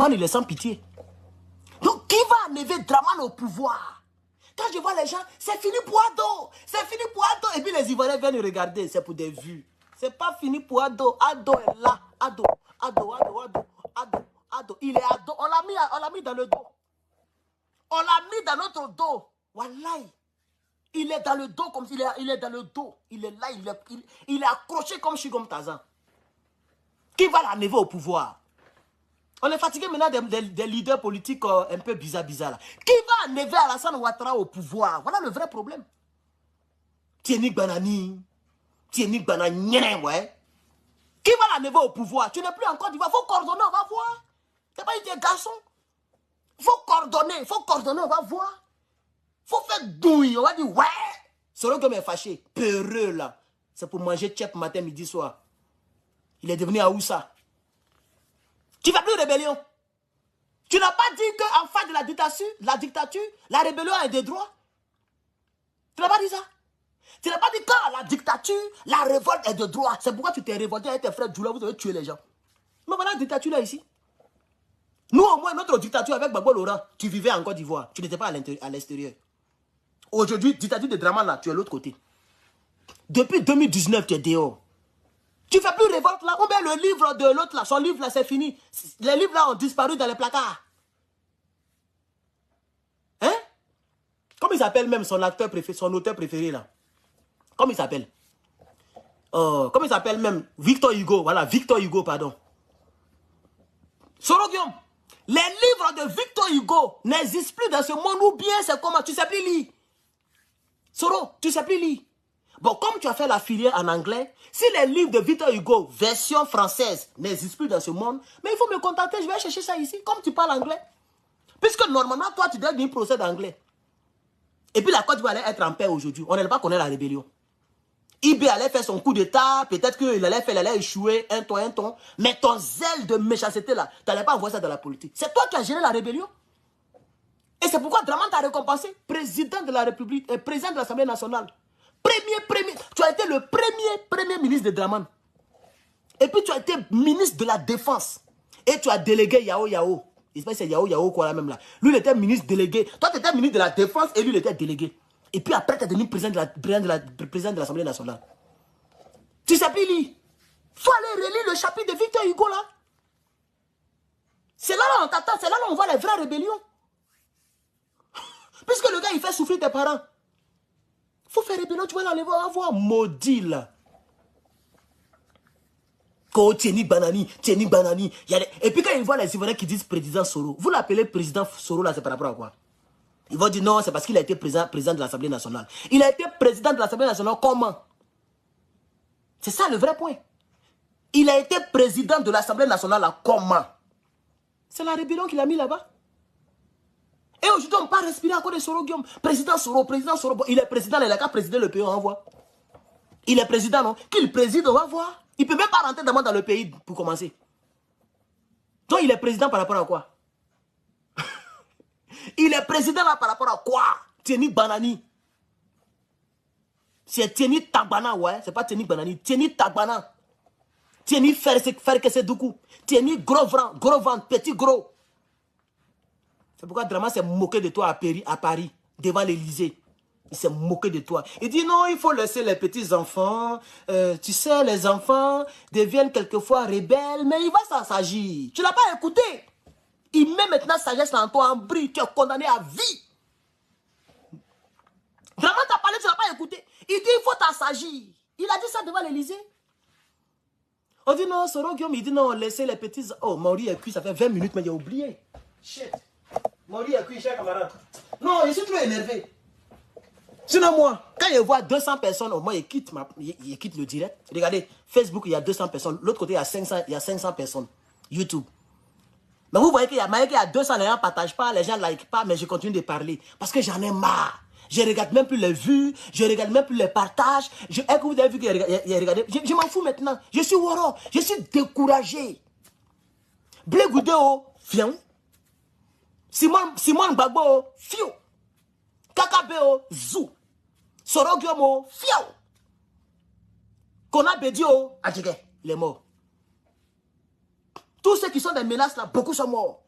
il est sans pitié. Donc, qui va enlever Draman au pouvoir? Quand je vois les gens, c'est fini pour Ado. C'est fini pour Ado. Et puis les Ivoiriens viennent regarder. C'est pour des vues. C'est pas fini pour Ado. Ado est là. Ado. Il est Ado. On l'a mis dans le dos. On l'a mis dans notre dos. Wallahi. Il est dans le dos comme s'il il est dans le dos. Il est là. Il est accroché comme Chigom Tazan. Qui va l'enlever au pouvoir? On est fatigué maintenant des leaders politiques un peu bizarres là. Qui va enlever Alassane Ouattara au pouvoir? Voilà le vrai problème. Tieni Banani, ouais. Qui va l'enlever au pouvoir? Tu n'es plus en Côte d'Ivoire. Il faut coordonner, on va voir. Tu n'es pas été garçon. Il faut coordonner, on va voir. Il faut faire douille, on va dire ouais. Soro Guillaume est fâché, peureux là. C'est pour manger tchèp matin, midi, soir. Il est devenu Aoussa. Tu ne fais plus rébellion. Tu n'as pas dit qu'en face de la dictature, la rébellion a des droits. Tu n'as pas dit ça. Tu n'as pas dit qu'en la dictature, la révolte est de droit. C'est pourquoi tu t'es révolté avec tes frères Djoula, vous avez tué les gens. Mais voilà la dictature là ici. Nous au moins, notre dictature avec Gbagbo Laurent, tu vivais en Côte d'Ivoire. Tu n'étais pas à l'extérieur. Aujourd'hui, dictature de Draman là, tu es de l'autre côté. Depuis 2019, tu es dehors. Tu ne fais plus révolte là. On met le livre de l'autre là. Son livre là, c'est fini. Les livres là ont disparu dans les placards. Hein? Comment il s'appelle même son acteur préféré, son auteur préféré là? Comment il s'appelle? Comment il s'appelle même? Victor Hugo. Voilà, Victor Hugo, pardon. Soro Guillaume, les livres de Victor Hugo n'existent plus dans ce monde ou bien c'est comment? Tu ne sais plus lire. Soro, tu ne sais plus lire. Bon, comme tu as fait la filière en anglais, si les livres de Victor Hugo, version française, n'existent plus dans ce monde, mais il faut me contenter, je vais chercher ça ici, comme tu parles anglais. Puisque normalement, toi, tu dois venir procès d'anglais. Et puis la Côte d'Ivoire allait être en paix aujourd'hui. On n'allait pas connaître la rébellion. IB allait faire son coup d'état, peut-être qu'il allait échouer un ton. Mais ton zèle de méchanceté là, tu n'allais pas envoyer ça dans la politique. C'est toi qui as géré la rébellion. Et c'est pourquoi Draman t'a récompensé, président de la République, président de l'Assemblée nationale. Tu as été le premier ministre de Draman. Et puis tu as été ministre de la Défense. Et tu as délégué Yao Yao. Il se passe c'est Yao Yao quoi là même là. Lui il était ministre délégué. Toi tu étais ministre de la Défense et lui il était délégué. Et puis après tu es devenu président de l'Assemblée nationale. Tu sais plus lire. Faut aller relire le chapitre de Victor Hugo là. C'est là on t'attend, c'est là on voit les vraies rébellions. Puisque le gars il fait souffrir tes parents. Faut faire rébellion, tu vas l'enlever, on va voir maudit là. Tieni Banani. Et puis quand ils voient les Ivoiriens qui disent président Soro, vous l'appelez président Soro là, c'est par rapport à quoi? Ils vont dire non, c'est parce qu'il a été président de l'Assemblée nationale. Il a été président de l'Assemblée nationale comment? C'est ça le vrai point. Il a été président de l'Assemblée nationale là comment? C'est la rébellion qu'il a mis là-bas. Et aujourd'hui, on ne peut pas respirer à cause de Soro Guillaume. Président Soro. Bon, il est président, il a qu'à présider le pays, on va voir. Il est président, non? Qu'il préside, on va voir. Il ne peut même pas rentrer dans le pays pour commencer. Donc, il est président par rapport à quoi? Il est président là par rapport à quoi? Tieni Banani. C'est Tieni Tagbana, ouais. C'est pas Tieni Banani. Tieni Tagbana. Tieni Ferkesedoukou. Tieni gros ventre, petit gros. C'est pourquoi Draman s'est moqué de toi à Paris, devant l'Élysée. Il s'est moqué de toi. Il dit non, il faut laisser les petits enfants. Tu sais, les enfants deviennent quelquefois rebelles, mais il va s'agir. Tu ne l'as pas écouté. Il met maintenant sagesse en toi en bris. Tu es condamné à vie. Draman t'a parlé, tu ne l'as pas écouté. Il dit il faut t'assagir. Il a dit ça devant l'Élysée. On dit non, Soro Guillaume, il dit non, laissez les petits... Oh, Mauri est cuit, ça fait 20 minutes, mais j'ai oublié. Shit. Mauri est cuit, cher camarade. Non, je suis trop énervé. Sinon moi, quand je vois 200 personnes, au moins il quitte le direct. Regardez, Facebook, il y a 200 personnes. L'autre côté, il y a 500 personnes. YouTube. Mais vous voyez qu'il y a 200, les gens ne partagent pas, les gens ne like pas, mais je continue de parler. Parce que j'en ai marre. Je ne regarde même plus les vues, je ne regarde même plus les partages. Est-ce que vous avez vu qu'il y a regardé? Je m'en fous maintenant. Je suis Woro, je suis découragé. Blé Goudéo, fion. Simon Gbagbo, fion. Kakabeo, zou. Soro Guillaume, fiao. Kona Bedio, adjege, il est mort. Tous ceux qui sont des menaces là, beaucoup sont morts.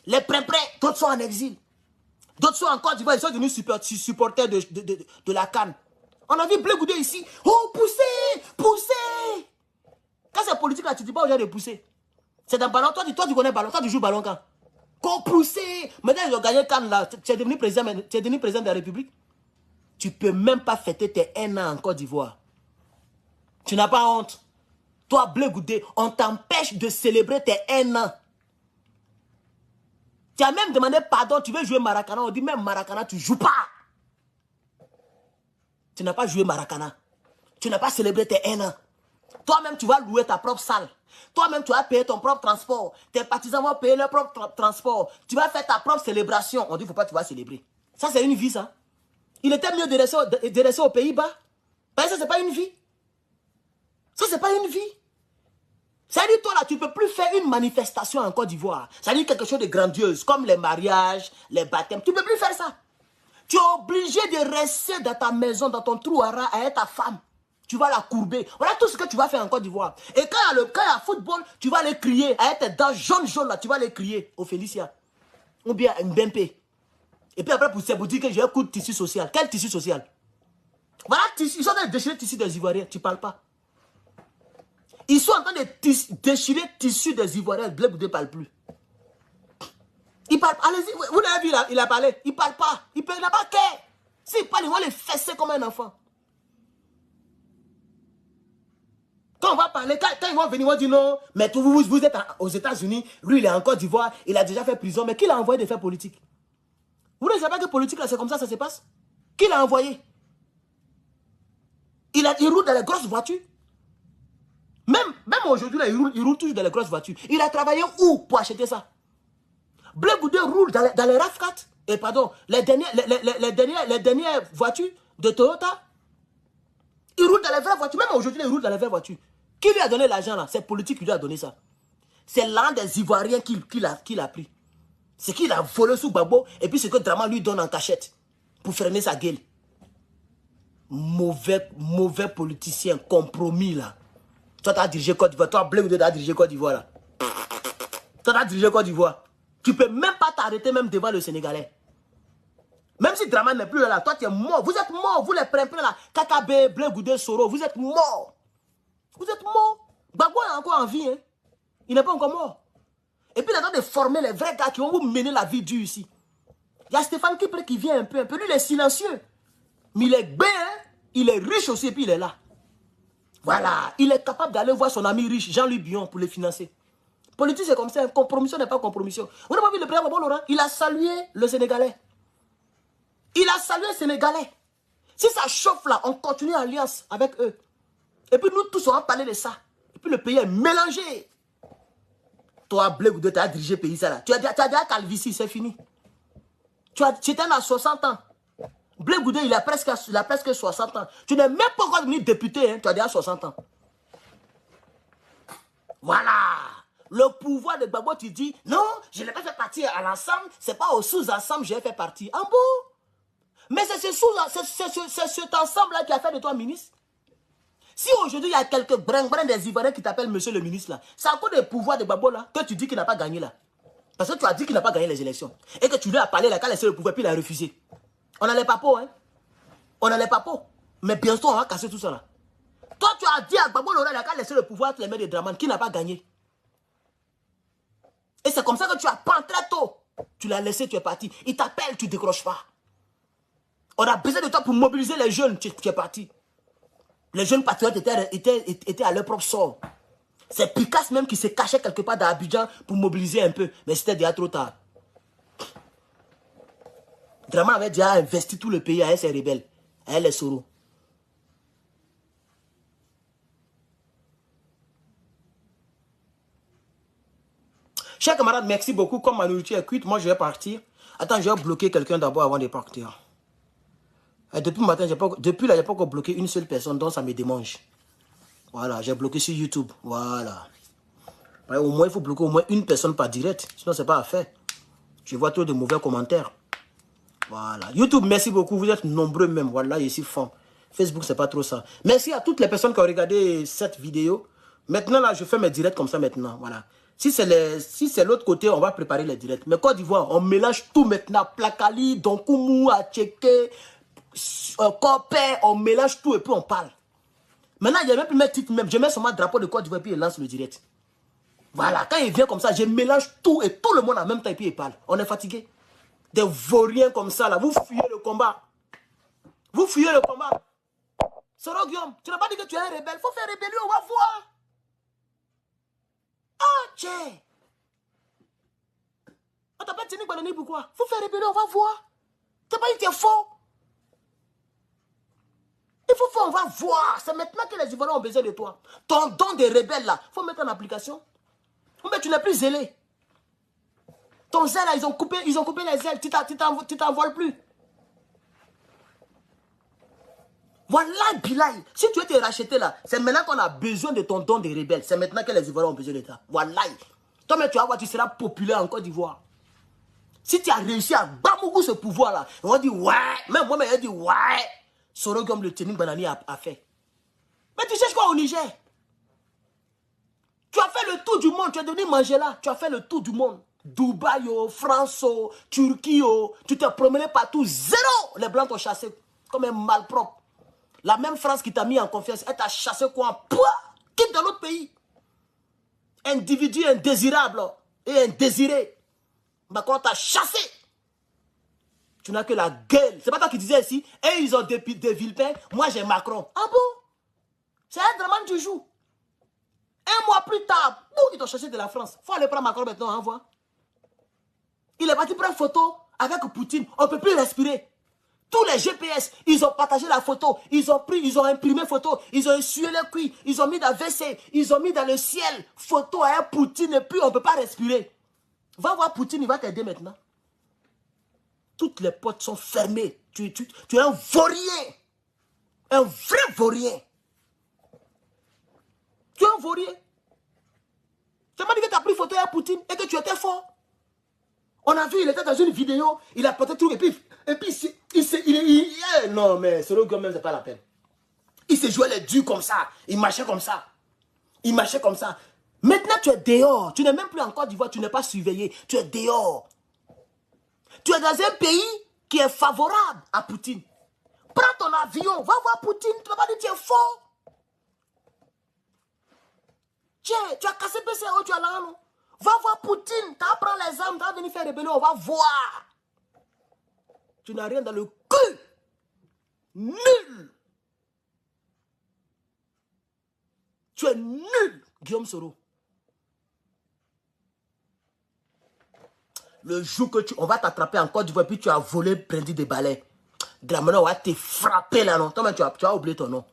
Les prêts, d'autres sont en exil. D'autres sont en Côte d'Ivoire, ils sont devenus supporters de la CAN. On a vu Blé Goudé ici. Oh, poussez, poussez. Quand c'est politique, là, tu ne dis pas aux gens de pousser. C'est dans le ballon. Toi, tu connais le ballon. Toi, tu joues ballon quand? Qu'on poussez. Maintenant, ils ont gagné CAN, là. Tu es devenu président de la République. Tu ne peux même pas fêter tes 1 an en Côte d'Ivoire. Tu n'as pas honte. Toi, Blé Goudé, on t'empêche de célébrer tes 1 an. Tu as même demandé pardon, tu veux jouer Maracana. On dit même Maracana, tu ne joues pas. Tu n'as pas joué Maracana. Tu n'as pas célébré tes 1 an. Toi-même, tu vas louer ta propre salle. Toi-même, tu vas payer ton propre transport. Tes partisans vont payer leur propre transport. Tu vas faire ta propre célébration. On dit, il ne faut pas que tu vas célébrer. Ça, c'est une vie, ça. Il était mieux de rester aux Pays-Bas. Parce que ça, ce n'est pas une vie. Ça, ce n'est pas une vie. Ça dit, toi, là, tu ne peux plus faire une manifestation en Côte d'Ivoire. Ça dit quelque chose de grandiose, comme les mariages, les baptêmes. Tu ne peux plus faire ça. Tu es obligé de rester dans ta maison, dans ton trou à rat, avec ta femme. Tu vas la courber. Voilà tout ce que tu vas faire en Côte d'Ivoire. Et quand il y a football, tu vas les crier. Avec tes dents jaunes là, tu vas les crier au Félicia. Ou bien Mbempe. Et puis après, c'est pour dire que j'ai un coup de tissu social. Quel tissu social? Voilà, ils sont en train de déchirer le tissu des Ivoiriens. Tu ne parles pas. Ils sont en train de déchirer le tissu des Ivoiriens. Blé Goudé ne parle plus. Il parle. Allez-y, vous l'avez vu, il a parlé. Il ne parle pas. Il n'a pas qu'à. S'il parle, ils vont les fesser comme un enfant. Quand on va parler, quand ils vont venir, ils vont dire non, mais vous êtes aux États-Unis, lui il est en Côte d'Ivoire, il a déjà fait prison, mais qui l'a envoyé de faire politique? Vous ne savez pas que politique là, c'est comme ça se passe? Qui l'a envoyé? Il roule dans les grosses voitures. Même aujourd'hui, là, il roule toujours dans les grosses voitures. Il a travaillé où pour acheter ça? Blé Goudé roule dans les RAV4. Et pardon, les dernières voitures de Toyota. Il roule dans les vraies voitures. Même aujourd'hui, il roule dans les vraies voitures. Qui lui a donné l'argent là? C'est politique qui lui a donné ça. C'est l'un des Ivoiriens qui l'a pris. C'est qu'il a volé sous Gbagbo. Et puis c'est que Draman lui donne en cachette. Pour freiner sa gueule. Mauvais politicien, compromis là. Toi, tu as dirigé Côte d'Ivoire. Toi, Blé Goudé, tu as dirigé Côte d'Ivoire là. Toi, tu as dirigé Côte d'Ivoire. Tu ne peux même pas t'arrêter même devant le Sénégalais. Même si Draman n'est plus là, toi tu es mort. Vous êtes mort, vous les prenez là. Kakabe, Blé Goudé, Soro, vous êtes morts. Vous êtes morts. Gbagbo est encore en vie. Hein. Il n'est pas encore mort. Et puis il est en train de former les vrais gars qui vont vous mener la vie dure ici. Il y a Stéphane Kipré qui vient un peu. Lui, il est silencieux. Mais il est bien, hein? Il est riche aussi et puis il est là. Voilà. Il est capable d'aller voir son ami riche, Jean-Louis Bion, pour les financer. Politique, c'est comme ça. Compromission n'est pas compromission. Vous n'avez pas vu le président Gbagbo Laurent? Il a salué le Sénégalais. Il a salué les Sénégalais. Si ça chauffe là, on continue l'alliance avec eux. Et puis nous tous, on va parler de ça. Et puis le pays est mélangé. Toi, Blé Goudé, tu as dirigé le pays, ça là. Tu as déjà calvitie, c'est fini. Tu étais à 60 ans. Blé Goudé, il a presque 60 ans. Tu n'es même pas encore devenu député, hein. Tu as déjà 60 ans. Voilà. Le pouvoir de Gbagbo, tu dis, non, je n'ai pas fait partie à l'ensemble, c'est pas au sous-ensemble que j'ai fait partie. En bon. Mais c'est cet ensemble-là qui a fait de toi ministre. Si aujourd'hui, il y a quelques brins des Ivoiriens qui t'appellent monsieur le ministre, là, c'est à cause des pouvoirs de Gbagbo là que tu dis qu'il n'a pas gagné là. Parce que tu as dit qu'il n'a pas gagné les élections. Et que tu lui as parlé là, quand il a laissé le pouvoir, puis il a refusé. On a les papos, hein. On a les papos. Mais bientôt, on va casser tout ça là. Toi, tu as dit à Gbagbo Laurent, quand il a laissé le pouvoir, tu les mets de Draman, qui n'a pas gagné. Et c'est comme ça que tu apprends très tôt. Tu l'as laissé, tu es parti. Il t'appelle, tu ne décroches pas. On a besoin de toi pour mobiliser les jeunes, tu es parti. Les jeunes patriotes étaient à leur propre sort. C'est Picasso même qui se cachait quelque part dans Abidjan pour mobiliser un peu. Mais c'était déjà trop tard. Draman avait déjà investi tout le pays avec ses rebelles, avec les Soro. Chers camarades, merci beaucoup. Comme ma nourriture est cuite, moi je vais partir. Attends, je vais bloquer quelqu'un d'abord avant de partir. Et depuis le matin, depuis là, je n'ai pas encore bloqué une seule personne, donc ça me démange. Voilà, j'ai bloqué sur YouTube. Voilà. Au moins, il faut bloquer au moins une personne par direct. Sinon, ce n'est pas à faire. Je vois trop de mauvais commentaires. Voilà. YouTube, merci beaucoup. Vous êtes nombreux même. Voilà, ici, fond. Facebook, c'est pas trop ça. Merci à toutes les personnes qui ont regardé cette vidéo. Maintenant, là, je fais mes directs comme ça maintenant. Voilà. Si c'est l'autre côté, on va préparer les directs. Mais Côte d'Ivoire, on mélange tout maintenant. Plakali, Donkoumou, Acheke, Kopé, on mélange tout et puis on parle. Maintenant, il n'y a même plus mes titres même. Je mets seulement le drapeau de Côte d'Ivoire et puis il lance le direct. Voilà, quand il vient comme ça, je mélange tout et tout le monde en même temps et puis il parle. On est fatigué. Des vauriens comme ça, là. Vous fuyez le combat. Vous fuyez le combat. Soro Guillaume, tu n'as pas dit que tu es un rebelle. Il faut faire rébellion, on va voir. Ah, tiens. On t'appelle Tini Banani pourquoi? Il faut faire rébellion, on va voir. Tu n'as pas dit que tu es faux. Il faut faire, on va voir. C'est maintenant que les Ivoiriens ont besoin de toi. Ton don de rebelle, là, il faut mettre en application. Mais tu n'es plus zélé. Ton zèle, là, ils ont coupé les ailes. Tu t'envoles plus. Voilà, Bilal. Si tu étais racheté là, c'est maintenant qu'on a besoin de ton don de rebelle. C'est maintenant que les Ivoiriens ont besoin de toi. Voilà. Toi, mais tu vas voir, tu seras populaire en Côte d'Ivoire. Si tu as réussi à bamoukou ce pouvoir là, on va dire ouais. Même moi, il dit ouais. Soro comme le Tini Banani a fait. Mais tu sais quoi au Niger? Tu as fait le tour du monde. Tu es devenu manger là. Tu as fait le tour du monde. Dubaï, France, Turquie, tu t'es promené partout. Zéro. Les Blancs t'ont chassé comme un malpropre. La même France qui t'a mis en confiance, elle t'a chassé quoi? Pouah! Quitte dans l'autre pays. Individu indésirable et indésiré. Macron t'a chassé. Tu n'as que la gueule. C'est pas toi qui disais ici, et ils ont des Villepin, moi j'ai Macron. Ah bon? C'est un drame du jour. Un mois plus tard, ils t'ont chassé de la France. Faut aller prendre Macron maintenant, hein, voir. Il est parti prendre photo avec Poutine. On ne peut plus respirer. Tous les GPS, ils ont partagé la photo. Ils ont imprimé photo. Ils ont essuyé les cuits. Ils ont mis dans le WC. Ils ont mis dans le ciel. Photo à un Poutine et puis on ne peut pas respirer. Va voir Poutine, il va t'aider maintenant. Toutes les portes sont fermées. Tu es un vaurien. Un vrai vaurien. Tu es un vaurien. Tu m'as dit que tu as pris photo à Poutine et que tu étais fort. On a vu, il était dans une vidéo, il a porté tout et puis non mais ce gars même c'est pas la peine. Il se jouait les durs comme ça, il marchait comme ça. Il marchait comme ça. Maintenant tu es dehors, tu n'es même plus en Côte d'Ivoire, tu n'es pas surveillé, tu es dehors. Tu es dans un pays qui est favorable à Poutine. Prends ton avion, va voir Poutine, tu vas pas dire tu es fort. Tiens, tu as cassé PCO, tu as là, non? Va voir Poutine, tu apprends les armes, tu vas venir faire rébellion, on va voir. Tu n'as rien dans le cul. Nul. Tu es nul, Guillaume Soro. Le jour que on va t'attraper en Côte d'Ivoire, puis tu as volé, prendu des balais. Draman, on va te frapper là, non? Toi, tu as oublié ton nom.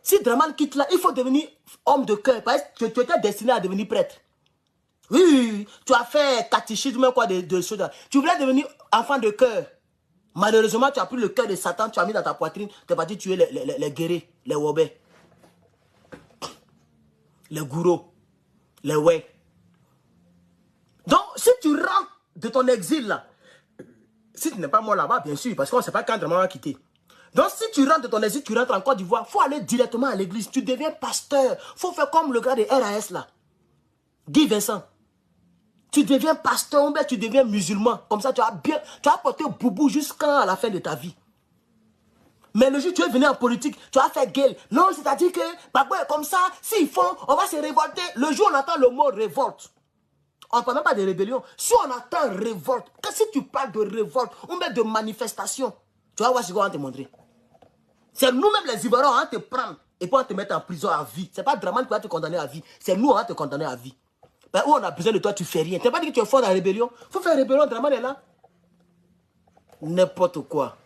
Si Draman quitte là, il faut devenir homme de cœur, parce que tu étais destiné à devenir prêtre. Oui, tu as fait catéchisme, quoi, de choses. Tu voulais devenir enfant de cœur. Malheureusement, tu as pris le cœur de Satan, tu as mis dans ta poitrine, tu es parti tuer les guerriers, les wobés, les gourous, les ouais. Donc, si tu rentres de ton exil là, si tu n'es pas mort là-bas, bien sûr, parce qu'on ne sait pas quand vraiment va quitter. Donc, si tu rentres de ton exil, tu rentres en Côte d'Ivoire, il faut aller directement à l'église. Tu deviens pasteur. Il faut faire comme le gars de RAS là, Guy Vincent. Tu deviens pasteur, tu deviens musulman. Comme ça, tu as porté boubou jusqu'à la fin de ta vie. Mais le jour où tu es venu en politique, tu as fait gueule. Non, c'est-à-dire que, comme ça, s'ils font, on va se révolter. Le jour où on entend le mot révolte, on ne parle même pas de rébellion. Si on entend révolte, si tu parles de révolte, ou même de manifestation, tu vas voir ce qu'on va te montrer. C'est nous-mêmes les Ivoiriens, on va te prendre et puis on va te mettre en prison à vie. Ce n'est pas Draman qui va te condamner à vie. C'est nous, on va te condamner à vie. Ben, où on a besoin de toi, tu fais rien. Tu n'as pas dit que tu es fort dans la rébellion. Il faut faire rébellion, Draman est là. N'importe quoi.